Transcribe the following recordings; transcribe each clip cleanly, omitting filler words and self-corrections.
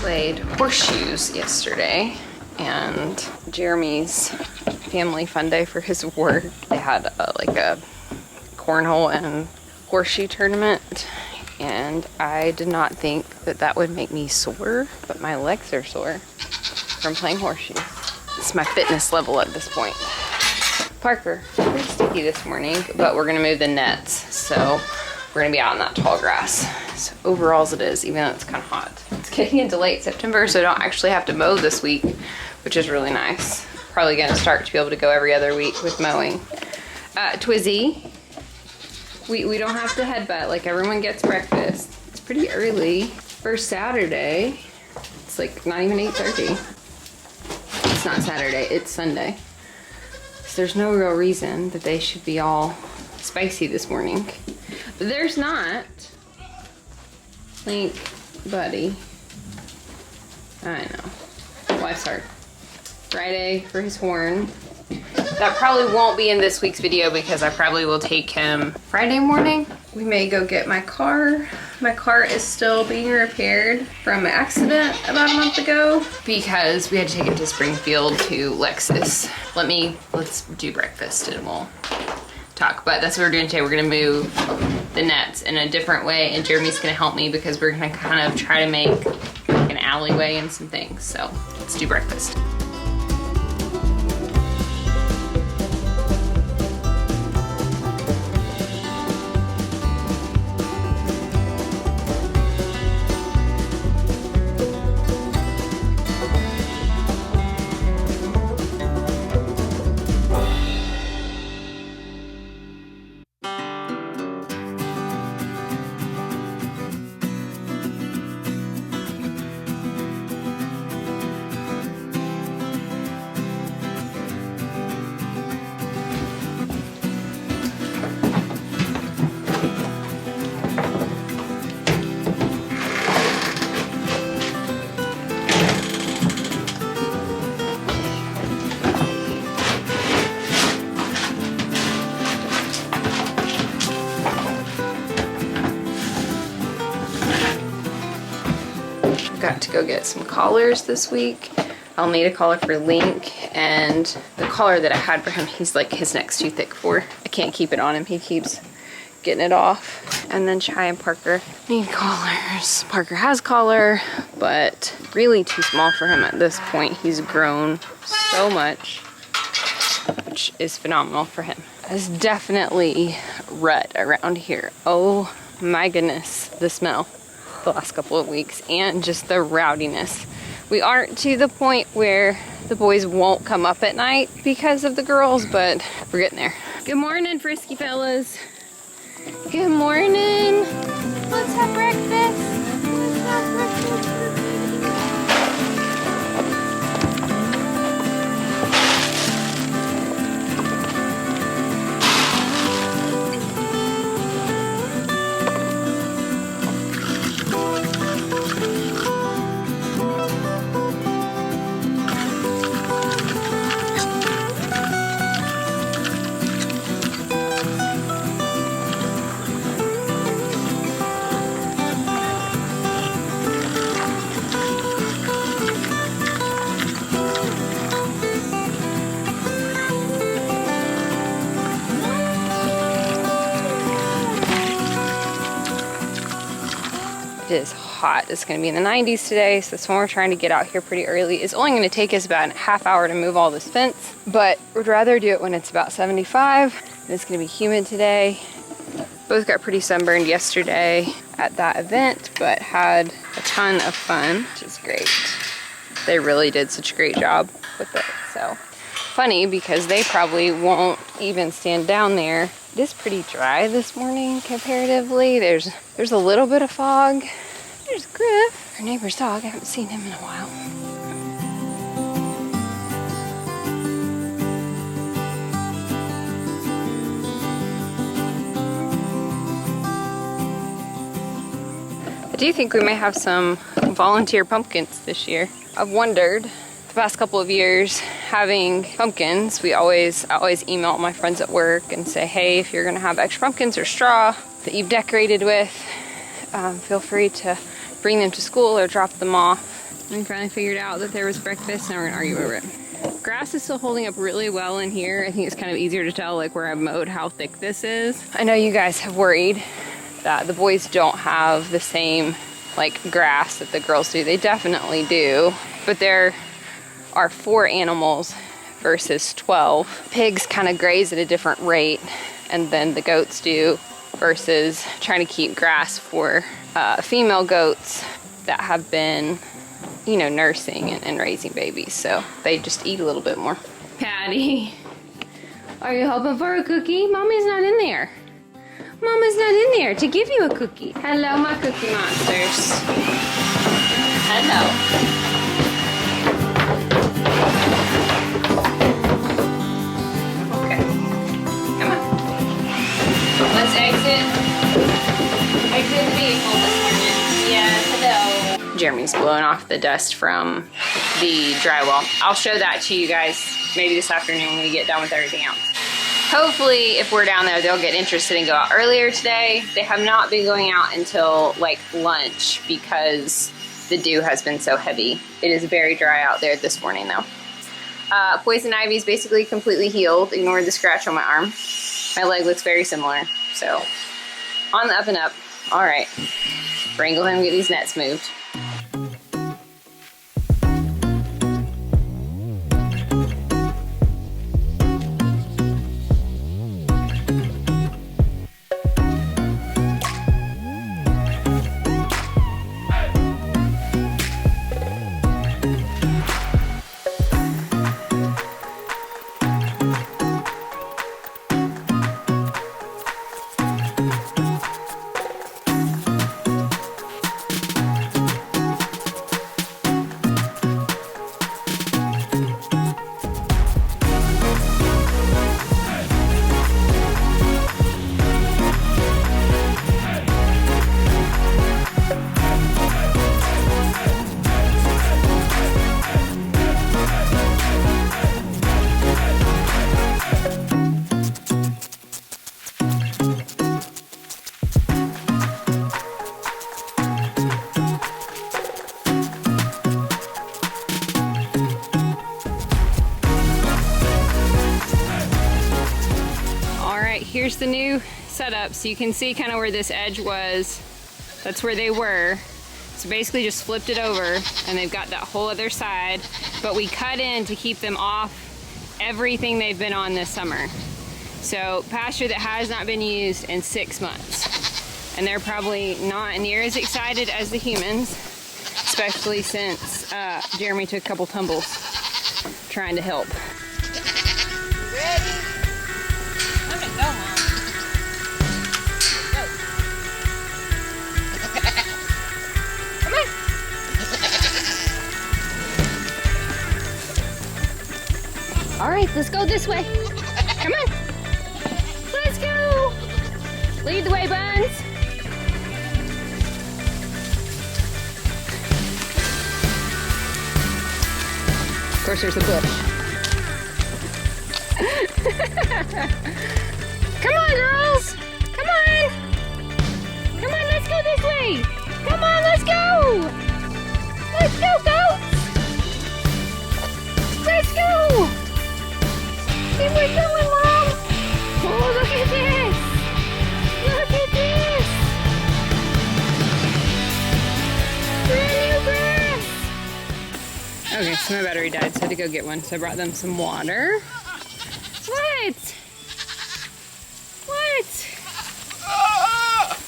played horseshoes yesterday, and Jeremy's family fun day for his work. They had like a cornhole and horseshoe tournament, and I did not think that that would make me sore, but my legs are sore from playing horseshoes. It's my fitness level at this point. Parker, pretty sticky this morning, but we're gonna move the nets, so we're gonna be out in that tall grass. So overalls it is, even though it's kind of hot. It's getting into late September, so I don't actually have to mow this week, which is really nice. Probably gonna start to be able to go every other week with mowing. Twizzy, we don't have to headbutt, like everyone gets breakfast. It's pretty early for Saturday. It's like not even 8:30. It's not Saturday, it's Sunday. So there's no real reason that they should be all spicy this morning. But there's not. Link, buddy. I know. Life's hard. Friday for his horn. That probably won't be in this week's video because I probably will take him Friday morning. We may go get my car. My car is still being repaired from an accident about a month ago because we had to take it to Springfield to Lexus. Let's do breakfast and we'll talk. But that's what we're doing today. We're gonna move the nets in a different way, and Jeremy's gonna help me because we're gonna kind of try to make like an alleyway and some things. So let's do breakfast. Got to go get some collars this week. I'll need a collar for Link, and the collar that I had for him, he's like, his neck's too thick for. I can't keep it on him. He keeps getting it off. And then Chai and Parker need collars. Parker has collar, but really too small for him at this point. He's grown so much, which is phenomenal for him. There's definitely rut around here. Oh my goodness, the smell. The last couple of weeks, and just the rowdiness. We aren't to the point where the boys won't come up at night because of the girls, but we're getting there. Good morning, frisky fellas. Good morning. Let's have breakfast. Let's have breakfast. It is hot. It's going to be in the 90s today, so that's when we're trying to get out here pretty early. It's only going to take us about a half hour to move all this fence, but we'd rather do it when it's about 75. And it's going to be humid today. Both got pretty sunburned yesterday at that event, but had a ton of fun, which is great. They really did such a great job with it. So funny because they probably won't even stand down there. It is pretty dry this morning comparatively. There's a little bit of fog. There's Griff, our neighbor's dog. I haven't seen him in a while. I do think we may have some volunteer pumpkins this year. I've wondered the past couple of years having pumpkins. I always email my friends at work and say, hey, if you're gonna have extra pumpkins or straw that you've decorated with, feel free to bring them to school or drop them off. We finally figured out that there was breakfast, and we're gonna argue over it. Grass is still holding up really well in here. I think it's kind of easier to tell like where I've mowed how thick this is. I know you guys have worried that the boys don't have the same like grass that the girls do. They definitely do, but there are 4 animals versus 12. Pigs kind of graze at a different rate, and then the goats do, versus trying to keep grass for female goats that have been, you know, nursing and raising babies, so they just eat a little bit more. Patty, are you hoping for a cookie? Mommy's not in there. Mama's not in there to give you a cookie. Hello, my cookie monsters. Hello. Okay, come on. Let's exit the vehicle this morning. Yes, hello. Jeremy's blowing off the dust from the drywall. I'll show that to you guys maybe this afternoon when we get done with everything else. Hopefully, if we're down there, they'll get interested and go out earlier today. They have not been going out until like lunch because the dew has been so heavy. It is very dry out there this morning though. Poison ivy is basically completely healed. Ignore the scratch on my arm. My leg looks very similar. So, on the up and up. All right, wrangle him, get these nets moved. Here's the new setup, so you can see kind of where this edge was. That's where they were. So basically just flipped it over, and they've got that whole other side, but we cut in to keep them off everything they've been on this summer. So pasture that has not been used in 6 months. And they're probably not near as excited as the humans, especially since Jeremy took a couple tumbles trying to help. Ready? Let me go, Mom. Go. Come on. All right, let's go this way. Come on. Let's go. Lead the way, Buns. Of course, there's a bush. Come on, girls. Come on. Come on, let's go this way. Come on, let's go. Let's go, goats. Let's go. Keep it going, Mom. Oh, look at this. Look at this. Brand new grass. Okay, so my battery died, so I had to go get one. So I brought them some water. What? What?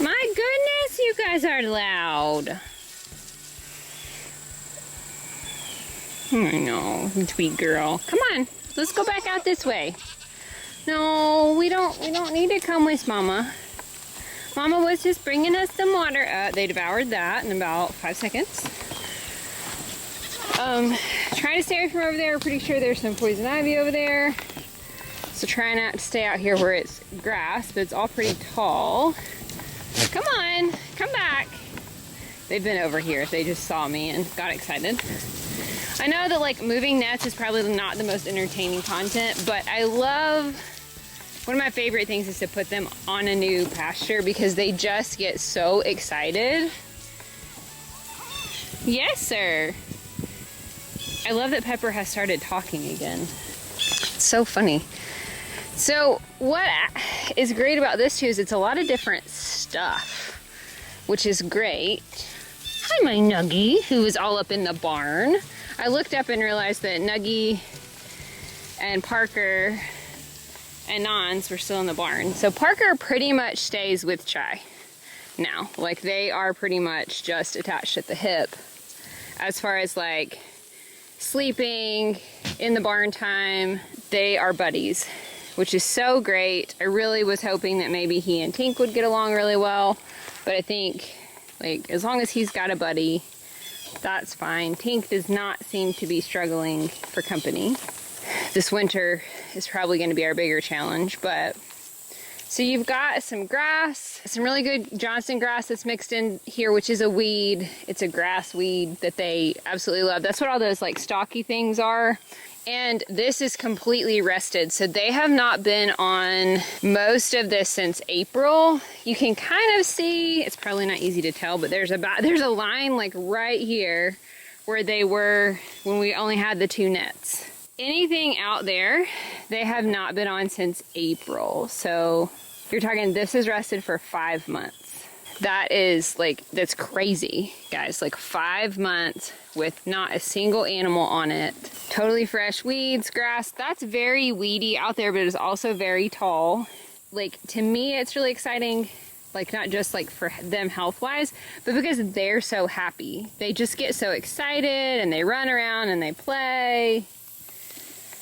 My goodness, you guys are loud. I know, sweet girl. Come on, let's go back out this way. No, we don't need to come with Mama. Mama was just bringing us some water. They devoured that in about 5 seconds. Trying to stay away from over there. We're pretty sure there's some poison ivy over there. So try not to stay out here where it's grass, but it's all pretty tall. Come on, come back. They've been over here. They just saw me and got excited. I know that like moving nets is probably not the most entertaining content, but I love, one of my favorite things is to put them on a new pasture because they just get so excited. Yes, sir. I love that Pepper has started talking again. It's so funny. So what is great about this too is it's a lot of different stuff, which is great. Hi, my Nuggie, who is all up in the barn. I looked up and realized that Nuggie and Parker and Nons were still in the barn. So Parker pretty much stays with Chai now. Like, they are pretty much just attached at the hip. As far as like sleeping in the barn time, they are buddies, which is so great. I really was hoping that maybe he and Tink would get along really well, but I think like as long as he's got a buddy, that's fine. Tink does not seem to be struggling for company. This winter is probably going to be our bigger challenge, but so you've got some grass, some really good Johnson grass that's mixed in here, which is a weed. It's a grass weed that they absolutely love. That's what all those like stocky things are. And this is completely rested. So they have not been on most of this since April. You can kind of see, it's probably not easy to tell, but there's a line like right here where they were when we only had the 2 nets. Anything out there, they have not been on since April. So you're talking, this is rested for 5 months. That is like, that's crazy, guys. Like 5 months with not a single animal on it. Totally fresh weeds, grass. That's very weedy out there, but it is also very tall. Like, to me, it's really exciting. Like, not just like for them health-wise, but because they're so happy. They just get so excited and they run around and they play.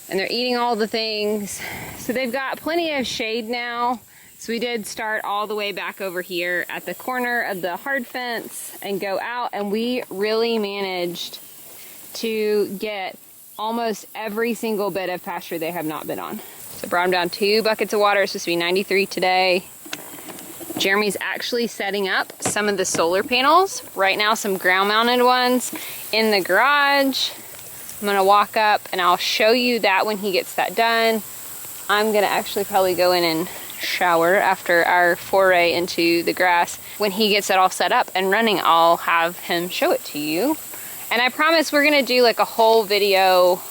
And they're eating all the things. So they've got plenty of shade now. So we did start all the way back over here at the corner of the hard fence and go out, and we really managed to get almost every single bit of pasture they have not been on. So brought them down 2 buckets of water. It's supposed to be 93 today. Jeremy's actually setting up some of the solar panels. Right now, some ground mounted ones in the garage. I'm gonna walk up and I'll show you that when he gets that done. I'm gonna actually probably go in and shower after our foray into the grass. When he gets it all set up and running, I'll have him show it to you. And I promise we're gonna do like a whole video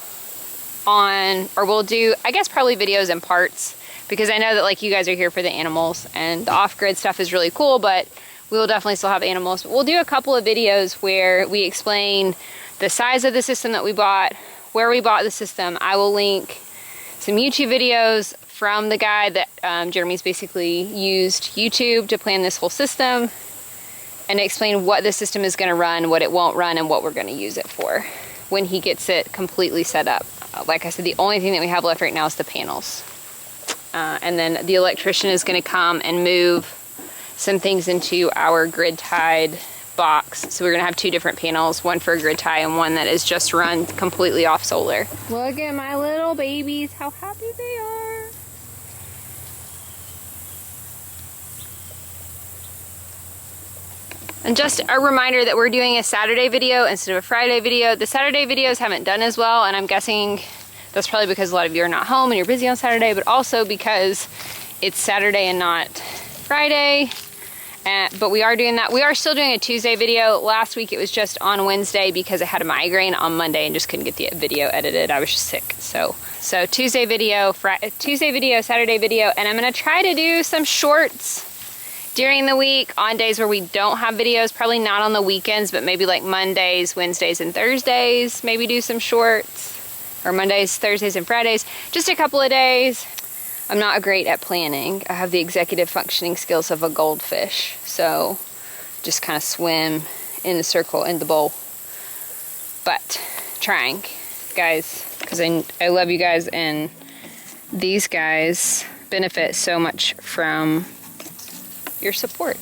on, or we'll do, I guess probably videos in parts, because I know that like you guys are here for the animals and the off-grid stuff is really cool, but we will definitely still have animals. We'll do a couple of videos where we explain the size of the system that we bought, where we bought the system. I will link some YouTube videos from the guy that Jeremy's basically used YouTube to plan this whole system and explain what the system is going to run, what it won't run, and what we're going to use it for when he gets it completely set up. Like I said, the only thing that we have left right now is the panels. And then the electrician is going to come and move some things into our grid tied box. So we're gonna have 2 different panels, one for a grid tie and one that is just run completely off solar. Look at my little babies, how happy they are. And just a reminder that we're doing a Saturday video instead of a Friday video. The Saturday videos haven't done as well, and I'm guessing that's probably because a lot of you are not home and you're busy on Saturday, but also because it's Saturday and not Friday. But we are doing that. We are still doing a Tuesday video. Last week it was just on Wednesday because I had a migraine on Monday and just couldn't get the video edited. I was just sick. So Tuesday video, Saturday video, and I'm gonna try to do some shorts during the week on days where we don't have videos. Probably not on the weekends, but maybe like Mondays, Wednesdays, and Thursdays. Maybe do some shorts, or Mondays, Thursdays, and Fridays. Just a couple of days. I'm not great at planning. I have the executive functioning skills of a goldfish. So just kind of swim in a circle in the bowl. But trying, guys, because I love you guys, and these guys benefit so much from your support.